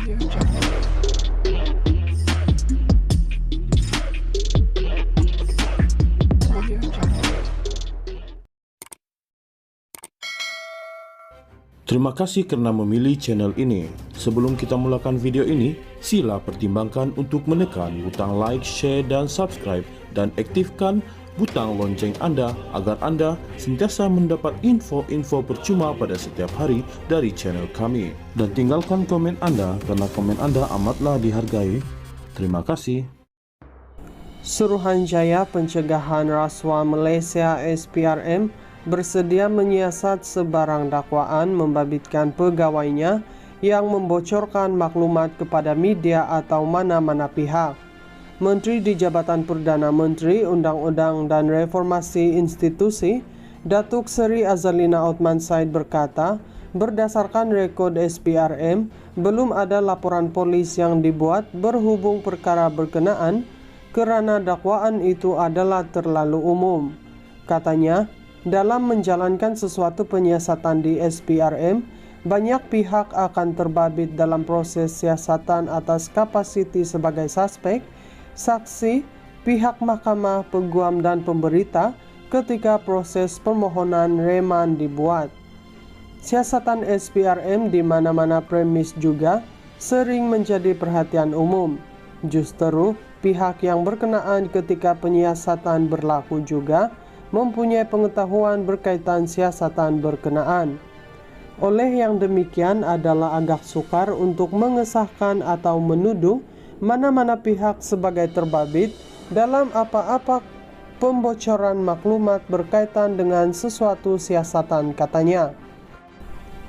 Terima kasih karena memilih channel ini. Sebelum kita mulakan video ini, sila pertimbangkan untuk menekan butang like, share, dan subscribe, dan aktifkan butang lonceng Anda agar Anda sentiasa mendapat info-info percuma pada setiap hari dari channel kami. Dan tinggalkan komen Anda karena komen Anda amatlah dihargai. Terima kasih. Suruhanjaya Pencegahan Rasuah Malaysia (SPRM) bersedia menyiasat sebarang dakwaan membabitkan pegawainya yang membocorkan maklumat kepada media atau mana-mana pihak. Menteri di Jabatan Perdana Menteri Undang-Undang dan Reformasi Institusi, Datuk Seri Azalina Othman Said berkata, berdasarkan rekod SPRM, belum ada laporan polis yang dibuat berhubung perkara berkenaan kerana dakwaan itu adalah terlalu umum. Katanya, dalam menjalankan sesuatu penyiasatan di SPRM, banyak pihak akan terbabit dalam proses siasatan atas kapasiti sebagai suspek, saksi, pihak mahkamah, peguam dan pemberita ketika proses permohonan reman dibuat. Siasatan SPRM di mana-mana premis juga sering menjadi perhatian umum. Justru, pihak yang berkenaan ketika penyiasatan berlaku juga mempunyai pengetahuan berkaitan siasatan berkenaan. Oleh yang demikian adalah agak sukar untuk mengesahkan atau menuduh mana-mana pihak sebagai terbabit dalam apa-apa pembocoran maklumat berkaitan dengan sesuatu siasatan, katanya.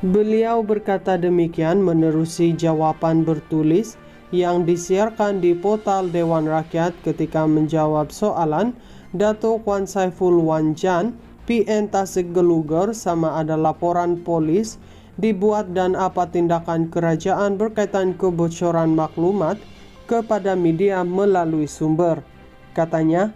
Beliau berkata demikian menerusi jawapan bertulis yang disiarkan di portal Dewan Rakyat ketika menjawab soalan Datuk Wan Saiful Wan Jan, PN Tasik Gelugur sama ada laporan polis dibuat dan apa tindakan kerajaan berkaitan kebocoran maklumat kepada media melalui sumber. Katanya,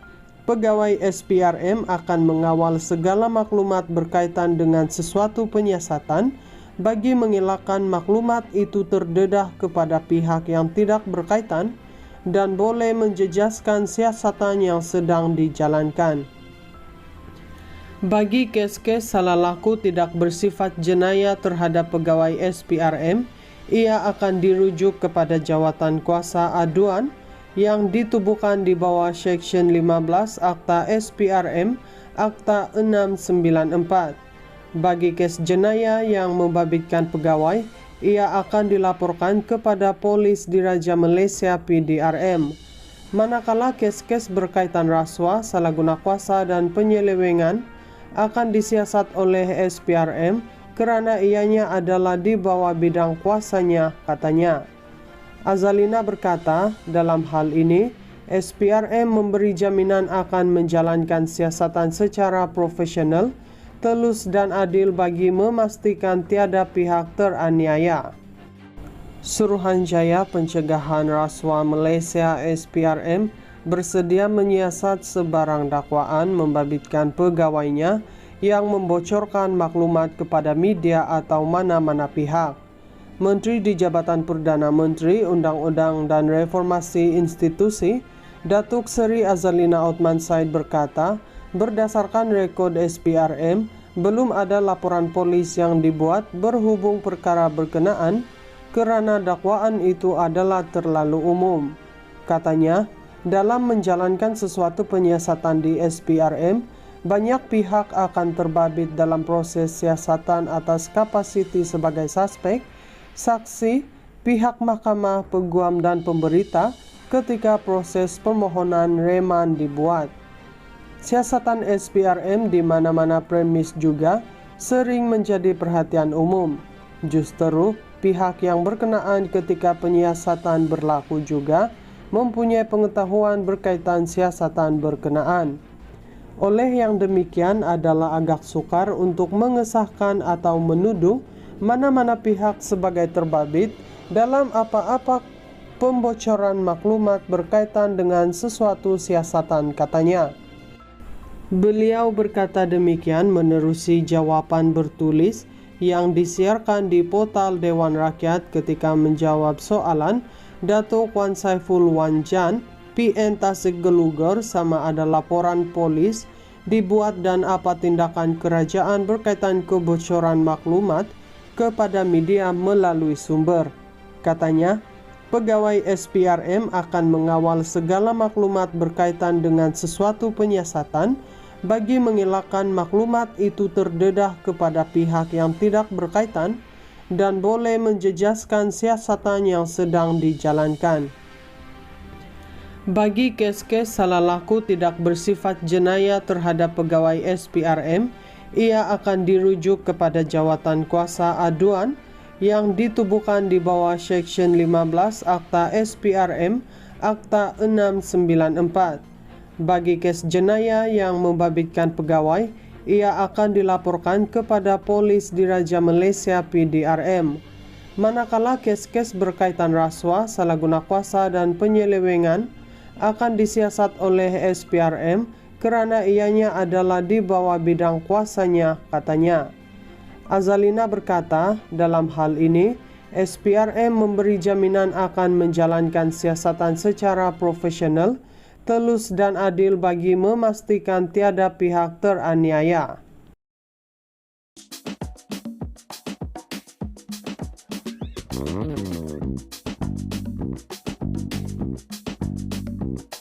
pegawai SPRM akan mengawal segala maklumat berkaitan dengan sesuatu penyiasatan bagi mengelakkan maklumat itu terdedah kepada pihak yang tidak berkaitan dan boleh menjejaskan siasatan yang sedang dijalankan. Bagi kes-kes salah laku tidak bersifat jenayah terhadap pegawai SPRM, ia akan dirujuk kepada jawatan kuasa aduan yang ditubuhkan di bawah Seksyen 15 Akta SPRM Akta 694. Bagi kes jenayah yang membabitkan pegawai, ia akan dilaporkan kepada Polis Diraja Malaysia PDRM. Manakala kes-kes berkaitan rasuah, salah guna kuasa dan penyelewengan akan disiasat oleh SPRM kerana ianya adalah di bawah bidang kuasanya, katanya. Azalina berkata, dalam hal ini, SPRM memberi jaminan akan menjalankan siasatan secara profesional, telus dan adil bagi memastikan tiada pihak teraniaya. Suruhanjaya Pencegahan Rasuah Malaysia (SPRM) bersedia menyiasat sebarang dakwaan membabitkan pegawainya yang membocorkan maklumat kepada media atau mana-mana pihak. Menteri di Jabatan Perdana Menteri Undang-Undang dan Reformasi Institusi, Datuk Seri Azalina Othman Said berkata, berdasarkan rekod SPRM, belum ada laporan polis yang dibuat berhubung perkara berkenaan kerana dakwaan itu adalah terlalu umum. Katanya, dalam menjalankan sesuatu penyiasatan di SPRM, banyak pihak akan terbabit dalam proses siasatan atas kapasiti sebagai suspek, saksi, pihak mahkamah, peguam dan pemberita ketika proses permohonan reman dibuat. Siasatan SPRM di mana-mana premis juga sering menjadi perhatian umum. Justru, pihak yang berkenaan ketika penyiasatan berlaku juga mempunyai pengetahuan berkaitan siasatan berkenaan. Oleh yang demikian adalah agak sukar untuk mengesahkan atau menuduh mana-mana pihak sebagai terbabit dalam apa-apa pembocoran maklumat berkaitan dengan sesuatu siasatan, katanya. Beliau berkata demikian menerusi jawapan bertulis yang disiarkan di portal Dewan Rakyat ketika menjawab soalan Datuk Wan Saiful Wan Jan, PN Tasikgelugor, sama ada laporan polis dibuat dan apa tindakan kerajaan berkaitan kebocoran maklumat kepada media melalui sumber. Katanya, pegawai SPRM akan mengawal segala maklumat berkaitan dengan sesuatu penyiasatan bagi mengelakkan maklumat itu terdedah kepada pihak yang tidak berkaitan dan boleh menjejaskan siasatan yang sedang dijalankan. Bagi kes-kes salah laku tidak bersifat jenayah terhadap pegawai SPRM, ia akan dirujuk kepada jawatan kuasa aduan yang ditubuhkan di bawah Seksyen 15 Akta SPRM Akta 694. Bagi kes jenayah yang membabitkan pegawai, ia akan dilaporkan kepada Polis Diraja Malaysia PDRM. Manakala kes-kes berkaitan rasuah, salah guna kuasa dan penyelewengan akan disiasat oleh SPRM kerana ianya adalah di bawah bidang kuasanya, katanya. Azalina berkata, dalam hal ini, SPRM memberi jaminan akan menjalankan siasatan secara profesional, telus dan adil bagi memastikan tiada pihak teraniaya.